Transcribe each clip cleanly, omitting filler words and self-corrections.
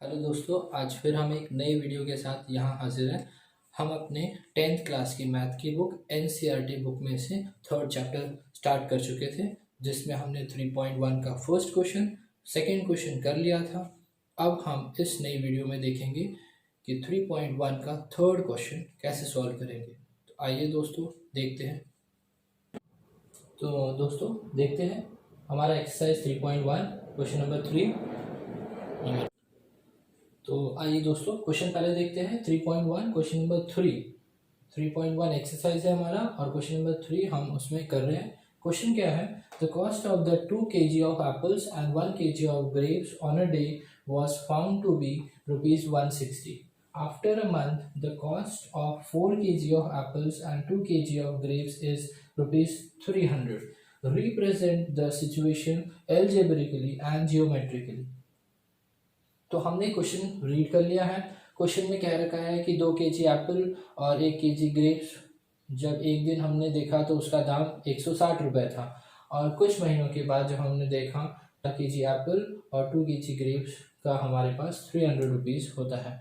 Hello दोस्तों, आज फिर हम एक नई वीडियो के साथ यहाँ हाजिर हैं। हम अपने 10th क्लास की मैथ की बुक NCERT बुक में से थर्ड चैप्टर स्टार्ट कर चुके थे, जिसमें हमने 3.1 का फर्स्ट क्वेश्चन, सेकंड क्वेश्चन कर लिया था। अब हम इस नई वीडियो में देखेंगे कि 3.1 का थर्ड क्वेश्चन कैसे सॉल्व करेंगे। तो आइए दोस्तों देखते हैं। तो दोस्तों देखते हैं हमारा एक्सरसाइज 3.1 क्वेश्चन नंबर 3। तो आइए दोस्तों क्वेश्चन पहले देखते हैं। 3.1 क्वेश्चन नंबर 3.1 एक्सरसाइज है हमारा, और क्वेश्चन नंबर 3 हम उसमें कर रहे हैं। क्वेश्चन क्या है? The cost of the 2 kg of apples and 1 kg of grapes on a day was found to be rupees 160. After a month, the cost of 4 kg of apples and 2 kg of grapes is rupees 300. Represent the situation algebraically and geometrically. तो हमने question read कर लिया है। Question में कह रखा है कि 2 kg एप्पल और 1 kg ग्रेप्स जब एक दिन हमने देखा तो उसका दाम 160 रुपये था, और कुछ महीनों के बाद जब हमने देखा 1 kg एप्पल और 2 kg ग्रेप्स का हमारे पास 300 रुपीज़ होता है।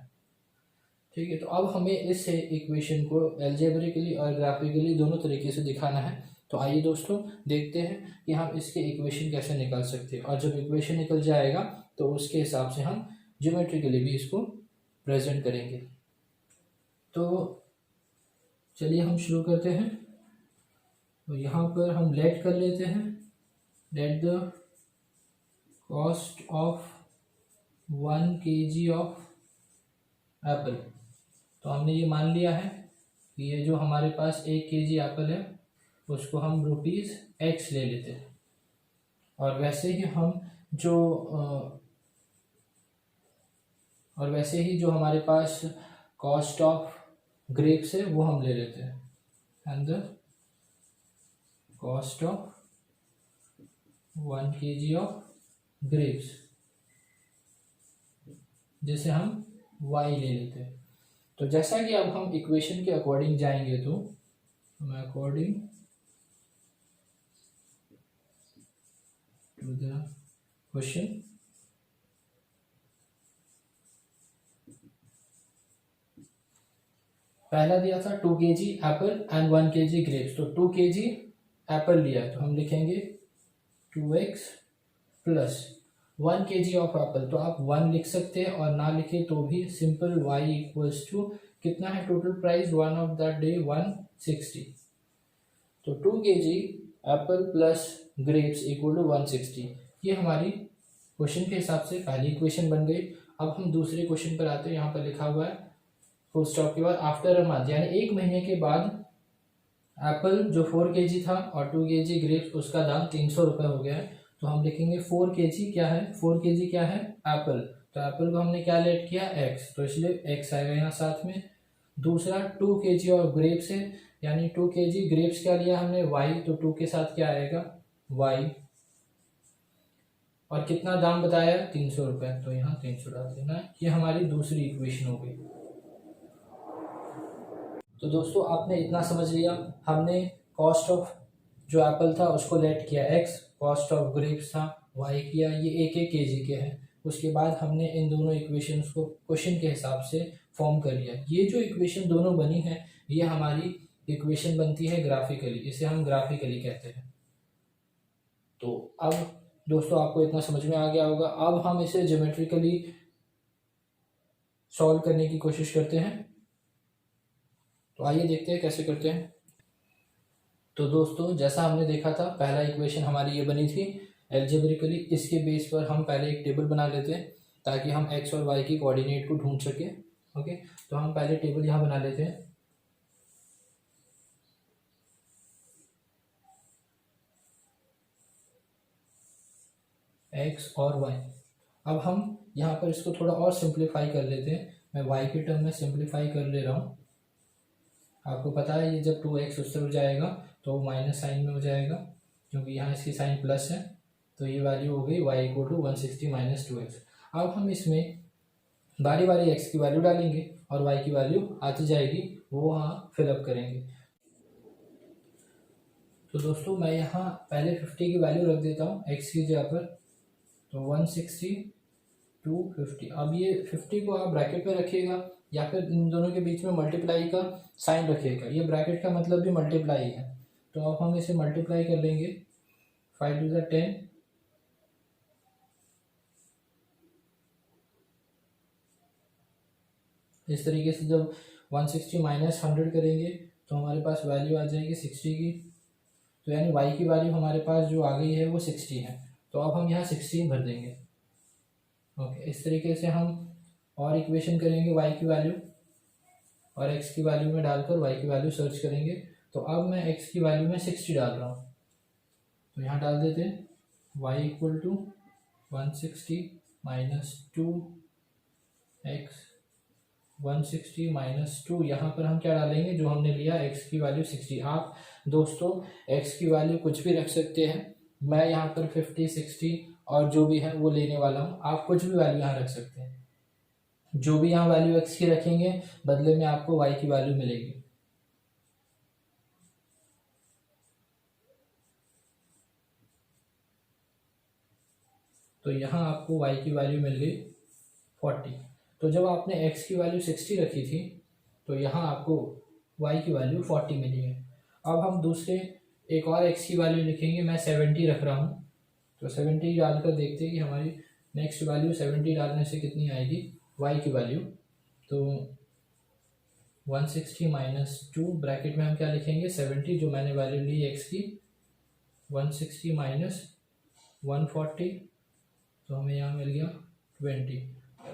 ठीक है, तो अब हमें इस इक्वेशन को एल्जेब्रिकली और ग्राफिकली दोनों तरीके से दिखाना है। तो आइए दोस्तों देखते हैं कि हम इसके इक्वेशन कैसे निकाल सकते हैं, और जब इक्वेशन निकल जाएगा तो उसके हिसाब से हम ज्योमेट्रिकली भी इसको प्रेजेंट करेंगे। तो चलिए हम शुरू करते हैं। तो यहाँ पर हम लेट कर लेते हैं, let the cost of 1 kg of Apple. तो हमने ये मान लिया है कि ये जो हमारे पास 1 kg एप्पल है उसको हम ₹X ले लेते हैं, और वैसे ही जो हमारे पास कॉस्ट ऑफ ग्रेप्स है वो हम ले लेते हैं, and the cost of 1 kg of grapes जिसे हम y ले लेते हैं। तो जैसा कि अब हम इक्वेशन के अकॉर्डिंग जाएंगे, तो अकॉर्डिंग टू द क्वेश्चन, पहला दिया था 2 kg Apple and 1 kg grapes. तो 2 kg एप्पल लिया है तो हम लिखेंगे 2x plus 1 kg of Apple. तो आप 1 लिख सकते हैं, और ना लिखे तो भी सिंपल y इक्वल्स टू कितना है total price one of the day 160। तो 2 kg apple plus grapes equal to 160। ये हमारी क्वेश्चन के हिसाब से पहली इक्वेशन बन गई। अब हम दूसरे क्वेश्चन पर आते हैं। यहाँ पर लिखा हुआ है फुल स्टॉप के बाद आफ्टर अ मंथ, यानी एक महीने के बाद एप्पल जो 4 kg था और 2 kg ग्रेप्स उसका दाम 300 रुपये हो गया है। तो हम लिखेंगे 4 kg क्या है, 4 kg क्या है एप्पल। तो एप्पल को हमने क्या लेट किया x, तो इसलिए x आएगा यहाँ साथ में। दूसरा 2 kg और ग्रेप्स है, यानी 2 kg ग्रेप्स क्या लिया हमने y, तो 2 के साथ क्या आएगा y, और कितना दाम बताया 300 रुपये, तो यहाँ 300 डाल देना। ये हमारी दूसरी इक्वेशन हो गई। तो दोस्तों आपने इतना समझ लिया, हमने कॉस्ट ऑफ जो एप्पल था उसको लेट किया x, कॉस्ट ऑफ ग्रेप्स था y किया, ये एक एक kg के हैं। उसके बाद हमने इन दोनों इक्वेशंस को क्वेश्चन के हिसाब से फॉर्म कर लिया। ये जो इक्वेशन दोनों बनी है ये हमारी इक्वेशन बनती है ग्राफिकली, इसे हम ग्राफिकली कहते हैं। तो अब दोस्तों आपको इतना समझ में आ गया होगा। अब हम इसे ज्योमेट्रिकली सॉल्व करने की कोशिश करते हैं। तो आइए देखते हैं कैसे करते हैं। तो दोस्तों जैसा हमने देखा था, पहला इक्वेशन हमारी ये बनी थी एल्जेब्रिकली। इसके बेस पर हम पहले एक टेबल बना लेते हैं ताकि हम x और y की कोऑर्डिनेट को ढूंढ सकें। ओके, तो हम पहले टेबल यहाँ बना लेते हैं। x और y। अब हम यहाँ पर इसको थोड़ा और सिंप्लीफाई कर लेते हैं। मैं y के टर्म में सिंप्लीफाई कर ले रहा हूँ। आपको पता है ये जब 2x उस तरफ जाएगा तो माइनस साइन में हो जाएगा, क्योंकि यहाँ इसकी साइन प्लस है। तो ये वैल्यू हो गई y equal to 160 minus 2x। अब हम इसमें बारी बारी x की वैल्यू डालेंगे और y की वैल्यू आती जाएगी, वो वहाँ फिलअप करेंगे। तो दोस्तों मैं यहाँ पहले 50 की वैल्यू रख देता हूँ x की जगह पर। तो 160 250। अब ये 50 को आप ब्रैकेट में रखिएगा या फिर इन दोनों के बीच में मल्टीप्लाई का साइन रखिएगा। ये ब्रैकेट का मतलब भी मल्टीप्लाई है, तो अब हम इसे मल्टीप्लाई कर लेंगे। 5 टू द 10, इस तरीके से जब 160 माइनस 100 करेंगे तो हमारे पास वैल्यू आ जाएगी 60 की। तो यानी y की वैल्यू हमारे पास जो आ गई है वो 60 है, तो अब हम यहाँ 16 भर देंगे। ओके, इस तरीके से हम और इक्वेशन करेंगे y की वैल्यू और x की वैल्यू में डालकर y की वैल्यू सर्च करेंगे। तो अब मैं x की वैल्यू में 60 डाल रहा हूँ, तो यहाँ डाल देते हैं y equal to 160 minus 2x 160 minus 2। यहाँ पर हम क्या डालेंगे, जो हमने लिया x की वैल्यू 60। आप दोस्तों x की वैल्यू कुछ भी रख सकते हैं, मैं यहाँ पर 50 60 और जो भी है वो लेने वाला हूँ। आप कुछ भी वैल्यू यहाँ रख सकते हैं, जो भी यहाँ वैल्यू x की रखेंगे बदले में आपको y की वैल्यू मिलेगी। तो यहाँ आपको y की वैल्यू मिल गई 40। तो जब आपने x की वैल्यू 60 रखी थी तो यहाँ आपको y की वैल्यू 40 मिली है। अब हम दूसरे एक और x की वैल्यू लिखेंगे, मैं 70 रख रहा हूँ। तो 70 डालकर देखते हैं कि हमारी नेक्स्ट वैल्यू 70 डालने से कितनी आएगी y की वैल्यू। तो 160 माइनस 2 ब्रैकेट में हम क्या लिखेंगे 70, जो मैंने वैल्यू ली x की 160 माइनस 140, तो हमें यहाँ मिल गया 20।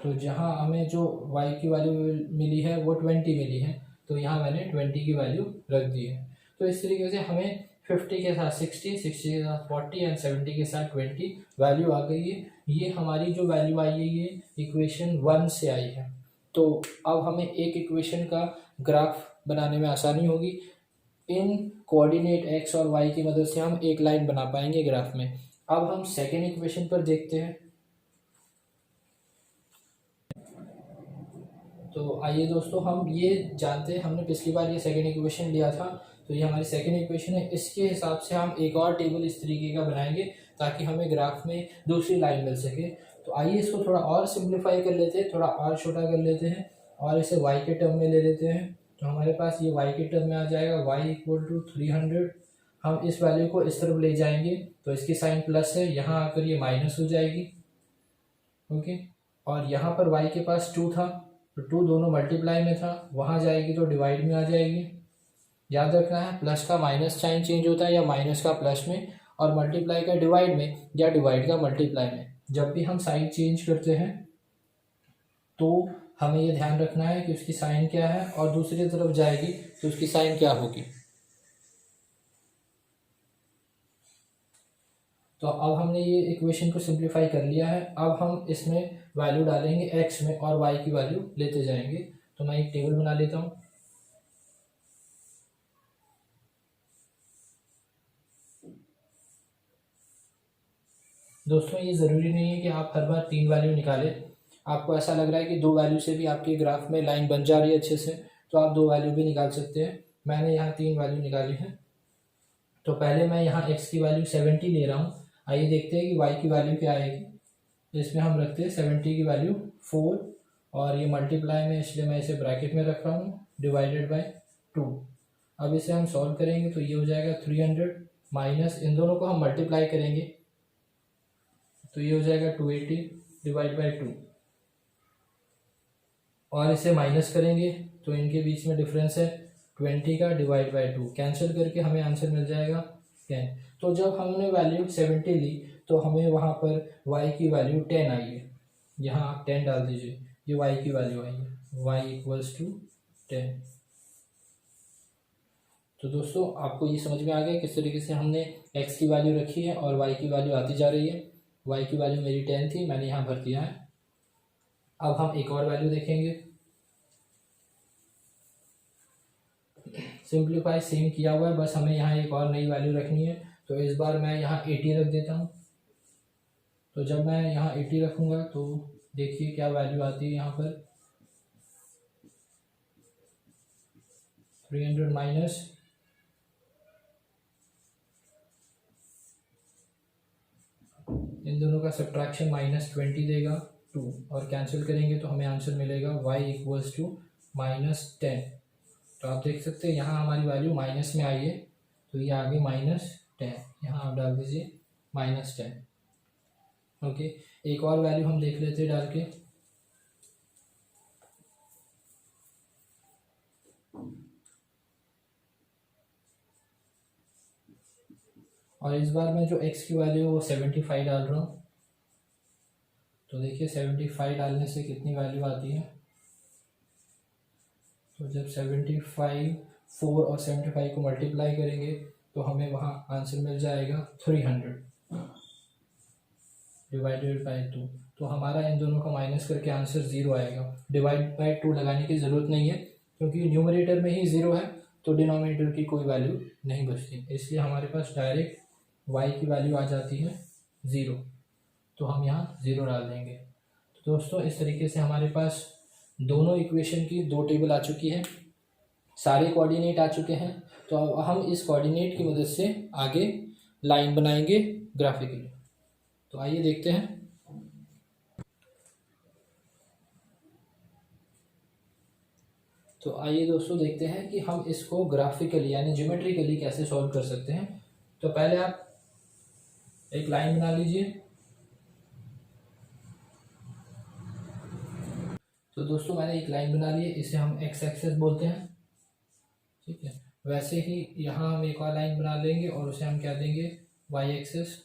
तो जहाँ हमें जो y की वैल्यू मिली है वो 20 मिली है, तो यहाँ मैंने 20 की वैल्यू रख दी है। तो इस तरीके से हमें 50 के साथ 60, 60 के साथ 40 एंड 70 के साथ 20 वैल्यू आ गई है। ये हमारी जो वैल्यू आई है ये इक्वेशन 1 से आई है। तो अब हमें एक इक्वेशन का ग्राफ बनाने में आसानी होगी। इन कोऑर्डिनेट x और y की मदद से हम एक लाइन बना पाएंगे ग्राफ में। अब हम सेकेंड इक्वेशन पर देखते हैं। तो आइए दोस्तों, हम ये जानते हैं, हमने पिछली बार ये सेकेंड इक्वेशन लिया था, तो ये हमारी सेकेंड इक्वेशन है। इसके हिसाब से हम एक और टेबल इस तरीके का बनाएंगे ताकि हमें ग्राफ में दूसरी लाइन मिल सके। तो आइए इसको थोड़ा और सिंप्लीफाई कर लेते हैं, थोड़ा और छोटा कर लेते हैं और इसे y के टर्म में ले लेते हैं। तो हमारे पास ये y के टर्म में आ जाएगा y इक्वल टू 300। हम इस वैल्यू को इस तरफ ले जाएंगे तो इसकी साइन प्लस है, यहाँ आकर ये माइनस हो जाएगी। ओके, और यहाँ पर y के पास 2 था, तो 2 दोनों मल्टीप्लाई में था, वहाँ जाएगी तो डिवाइड में आ जाएगी। याद रखना है प्लस का माइनस साइन चेंज होता है या माइनस का प्लस में, और मल्टीप्लाई का डिवाइड में या डिवाइड का मल्टीप्लाई में। जब भी हम साइन चेंज करते हैं तो हमें ये ध्यान रखना है कि उसकी साइन क्या है, और दूसरी तरफ जाएगी तो उसकी साइन क्या होगी। तो अब हमने ये इक्वेशन को सिंप्लीफाई कर लिया है। अब हम इसमें वैल्यू डालेंगे x में और y की वैल्यू लेते जाएंगे। तो मैं एक टेबल बना लेता हूँ। दोस्तों ये ज़रूरी नहीं है कि आप हर बार 3 वैल्यू निकालें। आपको ऐसा लग रहा है कि 2 वैल्यू से भी आपके ग्राफ में लाइन बन जा रही है अच्छे से, तो आप 2 वैल्यू भी निकाल सकते हैं। मैंने यहाँ 3 वैल्यू निकाली है। तो पहले मैं यहाँ x की वैल्यू 70 ले रहा हूँ। आइए देखते हैं कि y की वैल्यू क्या आएगी। इसमें हम रखते हैं 70 की वैल्यू 4, और ये मल्टीप्लाई में इसलिए मैं इसे ब्रैकेट में रख रहा हूँ, डिवाइडेड बाय 2। अब इसे हम सॉल्व करेंगे तो ये हो जाएगा 300 माइनस, इन दोनों को हम मल्टीप्लाई करेंगे तो ये हो जाएगा 280 डिवाइड बाय 2, और इसे माइनस करेंगे तो इनके बीच में डिफरेंस है 20 का, डिवाइड बाय 2 कैंसिल करके हमें आंसर मिल जाएगा 10। तो जब हमने वैल्यू 70 ली तो हमें वहाँ पर y की वैल्यू 10 आई है। यहाँ आप 10 डाल दीजिए, ये y की वैल्यू आई है, y इक्वल्स टू 10। तो दोस्तों आपको ये समझ में आ गया किस तरीके से हमने x की वैल्यू रखी है और y की वैल्यू आती जा रही है। y की वैल्यू मेरी 10 थी, मैंने यहाँ भर दिया है। अब हम एक और वैल्यू देखेंगे। सिंप्लीफाई सेम किया हुआ है, बस हमें यहाँ एक और नई वैल्यू रखनी है। तो इस बार मैं यहाँ 80 रख देता हूँ। तो जब मैं यहाँ 80 रखूँगा तो देखिए क्या वैल्यू आती है यहाँ पर, 300 माइनस, इन दोनों का सब्ट्रैक्शन -20 देगा, 2 और कैंसिल करेंगे तो हमें आंसर मिलेगा y इक्वल्स टू -10। तो आप देख सकते हैं यहाँ हमारी वैल्यू माइनस में आई है, तो ये आ गई -10। यहाँ आप डाल दीजिए -10। ओके, एक और वैल्यू हम देख लेते हैं डाल के। और इस बार मैं जो x की वैल्यू है वो 75 डाल रहा हूँ। तो देखिए 75 डालने से कितनी वैल्यू आती है। तो जब 75 4 और 75 को मल्टीप्लाई करेंगे तो हमें वहाँ आंसर मिल जाएगा 300 डिवाइडेड बाई 2। तो हमारा इन दोनों का माइनस करके आंसर 0 आएगा। डिवाइड बाई 2 लगाने की ज़रूरत नहीं है क्योंकि न्यूमरेटर में ही 0 है, तो डिनोमिनेटर की कोई वैल्यू नहीं बचती, इसलिए हमारे पास डायरेक्ट y की वैल्यू आ जाती है 0। तो हम यहाँ 0 डाल देंगे। तो दोस्तों इस तरीके से हमारे पास दोनों इक्वेशन की 2 टेबल आ चुकी है, सारे कोऑर्डिनेट आ चुके हैं। तो अब हम इस कोऑर्डिनेट की मदद से आगे लाइन बनाएंगे ग्राफिकली। तो आइए देखते हैं। तो आइए दोस्तों देखते हैं कि हम इसको ग्राफिकली यानी ज्योमेट्रिकली कैसे सॉल्व कर सकते हैं। तो पहले आप एक लाइन बना लीजिए। तो दोस्तों मैंने एक लाइन बना ली है, इसे हम एक्स एक्सेस बोलते हैं, ठीक है। वैसे ही यहाँ हम एक और लाइन बना लेंगे और उसे हम क्या देंगे, वाई एक्सेस।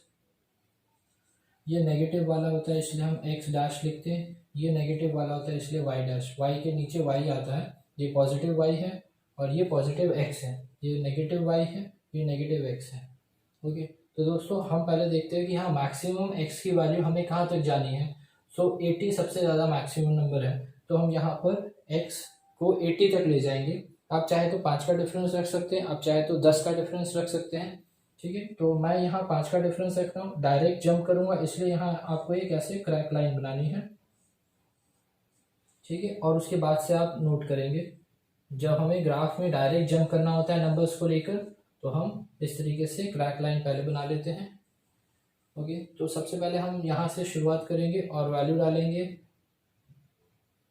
ये नेगेटिव वाला होता है इसलिए हम एक्स डैश लिखते हैं, ये नेगेटिव वाला होता है इसलिए वाई डैश। वाई के नीचे वाई आता है, ये पॉजिटिव वाई है और ये पॉजिटिव एक्स है, ये नेगेटिव वाई है, ये नेगेटिव एक्स है। ओके, तो दोस्तों हम पहले देखते हैं कि हाँ मैक्सिमम एक्स की वैल्यू हमें कहाँ तक जानी है। सो 80 सबसे ज़्यादा मैक्सिमम नंबर है, तो हम यहाँ पर एक्स को 80 तक ले जाएंगे। आप चाहे तो 5 का डिफरेंस रख सकते हैं, आप चाहे तो 10 का डिफरेंस रख सकते हैं, ठीक है। तो मैं यहाँ 5 का डिफरेंस रख रहा हूँ, डायरेक्ट जंप करूँगा इसलिए यहाँ आपको एक ऐसे क्रैक लाइन बनानी है, ठीक है। और उसके बाद से आप नोट करेंगे जब हमें ग्राफ में डायरेक्ट जंप करना होता है नंबर्स को लेकर, तो हम इस तरीके से क्रैक लाइन पहले बना लेते हैं। ओके, तो सबसे पहले हम यहाँ से शुरुआत करेंगे और वैल्यू डालेंगे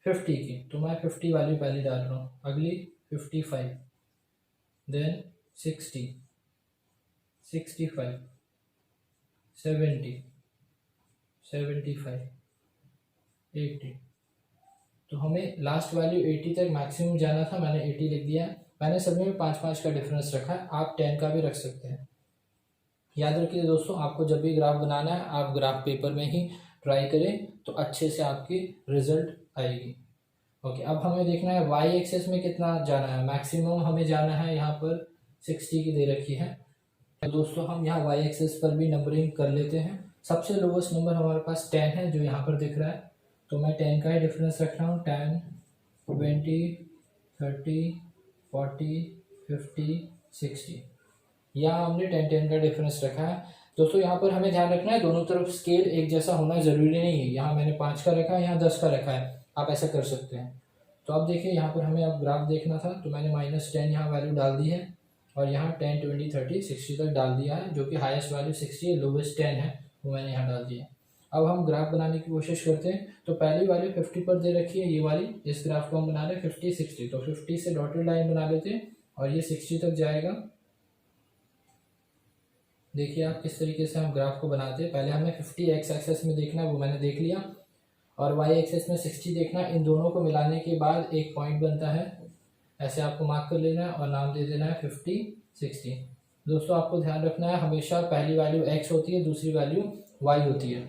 50 की। तो मैं 50 वैल्यू पहले डाल रहा हूँ, अगली 55, देन 60, 65, 70, 75, 80। तो हमें लास्ट वैल्यू 80 तक मैक्सिमम जाना था, मैंने 80 लिख दिया है। मैंने सभी में 5-5 का डिफरेंस रखा है, आप 10 का भी रख सकते हैं। याद रखिए दोस्तों, आपको जब भी ग्राफ बनाना है आप ग्राफ पेपर में ही ट्राई करें तो अच्छे से आपकी रिजल्ट आएगी। ओके, अब हमें देखना है वाई एक्सेस में कितना जाना है। मैक्सिमम हमें जाना है यहाँ पर 60 की दे रखी है। तो दोस्तों हम यहाँ वाई एक्सेस पर भी नंबरिंग कर लेते हैं। सबसे लोवेस्ट नंबर हमारे पास 10 है जो यहाँ पर दिख रहा है, तो मैं 10 का ही डिफरेंस रख रहा हूँ। 10, 20, 30, 40, 50, 60, यहाँ हमने 10-10 का डिफरेंस रखा है। दोस्तों यहाँ पर हमें ध्यान रखना है दोनों तरफ स्केल एक जैसा होना ज़रूरी नहीं है। यहाँ मैंने 5 का रखा है, यहाँ 10 का रखा है, आप ऐसा कर सकते हैं। तो अब देखिए यहाँ पर हमें अब ग्राफ देखना था, तो मैंने -10 यहाँ वैल्यू डाल दी है और यहाँ 10, 20, 30, 60 तक डाल दिया है, जो कि हाईएस्ट वैल्यू 60 है, लोवेस्ट 10 है, वो मैंने यहाँ डाल दिया है। अब हम ग्राफ बनाने की कोशिश करते हैं। तो पहली वैल्यू 50 पर दे रखी है, ये वाली, इस ग्राफ को हम बना रहे हैं 50, 60। तो 50 से डॉटेड लाइन बना लेते हैं और ये 60 तक जाएगा। देखिए आप किस तरीके से हम ग्राफ को बनाते हैं। पहले हमें 50 एक्स एक्सेस में देखना है, वो मैंने देख लिया, और वाई एक्सेस में 60 देखना। इन दोनों को मिलाने के बाद एक पॉइंट बनता है, ऐसे आपको मार्क कर लेना है और नाम दे देना है 50, 60। दोस्तों आपको ध्यान रखना है हमेशा पहली वैल्यू एक्स होती है, दूसरी वैल्यू वाई होती है।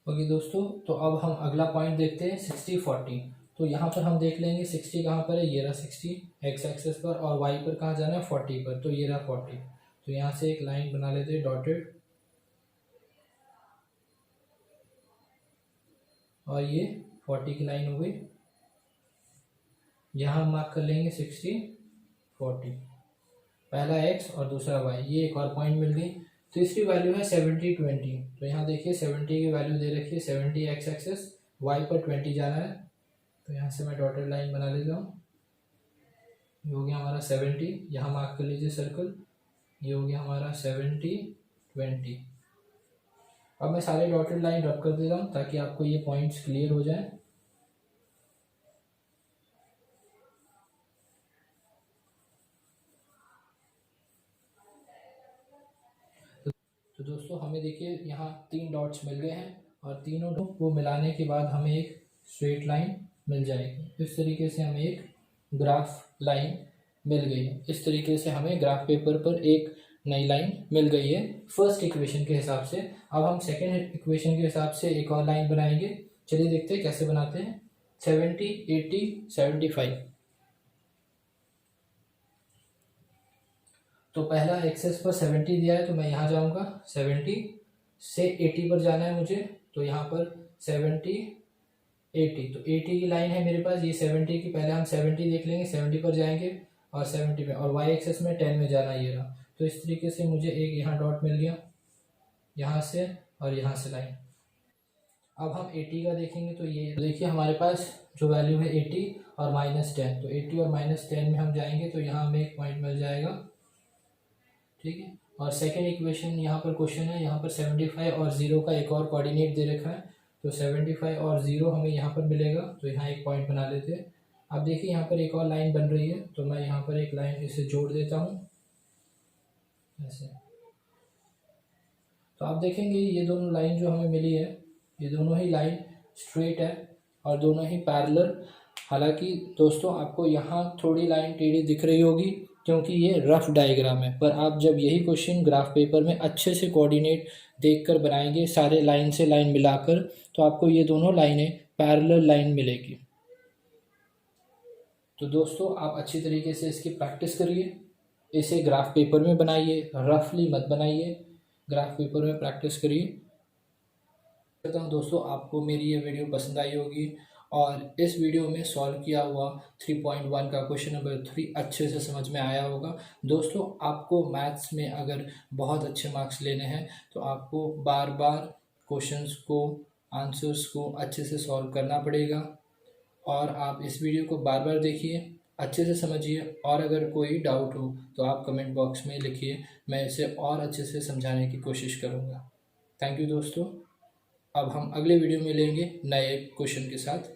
ओके दोस्तों, तो अब हम अगला पॉइंट देखते हैं 60, 40। तो यहाँ पर हम देख लेंगे 60 कहाँ पर है, ये रहा 60 एक्स एक्सेस पर, और वाई पर कहाँ जाना है 40 पर, तो ये रहा 40। तो यहाँ से एक लाइन बना लेते हैं डॉटेड, और ये 40 की लाइन हो गई। यहाँ हम मार्क कर लेंगे 60, 40, पहला एक्स और दूसरा वाई, ये एक और पॉइंट मिल गई। तीसरी वैल्यू है 70, 20। तो यहाँ देखिए 70 की वैल्यू दे रखी है, 70 एक्स एक्सेस, वाई पर 20 जाना है। तो यहाँ से मैं डॉटेड लाइन बना लेता हूँ, ये हो गया हमारा 70, यहाँ मार्क कर लीजिए सर्कल, ये हो गया हमारा 70, 20। अब मैं सारे डॉटेड लाइन रब कर देता हूँ ताकि आपको ये पॉइंट्स क्लियर हो जाए। तो दोस्तों हमें देखिए यहाँ 3 डॉट्स मिल गए हैं और तीनों को मिलाने के बाद हमें एक स्ट्रेट लाइन मिल जाएगी। इस तरीके से हमें एक ग्राफ लाइन मिल गई है। इस तरीके से हमें ग्राफ पेपर पर एक नई लाइन मिल गई है फर्स्ट इक्वेशन के हिसाब से। अब हम सेकेंड इक्वेशन के हिसाब से एक और लाइन बनाएंगे। चलिए देखते हैं कैसे बनाते हैं। 70, 80, 75। तो पहला एक्सेस पर 70 दिया है तो मैं यहाँ जाऊँगा 70 से 80 पर जाना है मुझे। तो यहाँ पर 70, 80, तो 80 की लाइन है मेरे पास। ये 70 की पहले हम 70 देख लेंगे, 70 पर जाएंगे और 70 में, और वाई एक्सेस में 10 में जाना ये रहा। तो इस तरीके से मुझे एक यहाँ डॉट मिल गया यहाँ से और यहाँ से लाइन। अब हम 80 का देखेंगे तो ये देखिए हमारे पास जो वैल्यू है 80 और -10। तो 80 और -10 में हम जाएंगे तो यहाँ हमें एक पॉइंट मिल जाएगा, ठीक है। और सेकेंड इक्वेशन यहाँ पर क्वेश्चन है, यहाँ पर 75 और 0 का एक और कोऑर्डिनेट दे रखा है। तो 75 और 0 हमें यहाँ पर मिलेगा, तो यहाँ एक पॉइंट बना लेते हैं। अब देखिए यहाँ पर एक और लाइन बन रही है, तो मैं यहाँ पर एक लाइन इसे जोड़ देता हूँ ऐसे। तो आप देखेंगे ये दोनों लाइन जो हमें मिली है, ये दोनों ही लाइन स्ट्रेट है और दोनों ही पैरेलल। हालांकि दोस्तों आपको यहाँ थोड़ी लाइन टेढ़ी दिख रही होगी क्योंकि ये रफ डायग्राम है, पर आप जब यही क्वेश्चन ग्राफ पेपर में अच्छे से कोऑर्डिनेट देखकर बनाएंगे सारे लाइन से लाइन मिलाकर, तो आपको ये दोनों लाइनें पैरेलल लाइन मिलेगी। तो दोस्तों आप अच्छी तरीके से इसकी प्रैक्टिस करिए, इसे ग्राफ पेपर में बनाइए, रफली मत बनाइए, ग्राफ पेपर में प्रैक्टिस करिए। करता हूँ दोस्तों आपको मेरी ये वीडियो पसंद आई होगी और इस वीडियो में सॉल्व किया हुआ 3.1 का क्वेश्चन नंबर 3 अच्छे से समझ में आया होगा। दोस्तों आपको मैथ्स में अगर बहुत अच्छे मार्क्स लेने हैं तो आपको बार बार क्वेश्चंस को, आंसर्स को अच्छे से सॉल्व करना पड़ेगा और आप इस वीडियो को बार बार देखिए, अच्छे से समझिए और अगर कोई डाउट हो तो आप कमेंट बॉक्स में लिखिए, मैं इसे और अच्छे से समझाने की कोशिश करूँगा। थैंक यू दोस्तों। अब हम अगले वीडियो में मिलेंगे नए क्वेश्चन के साथ।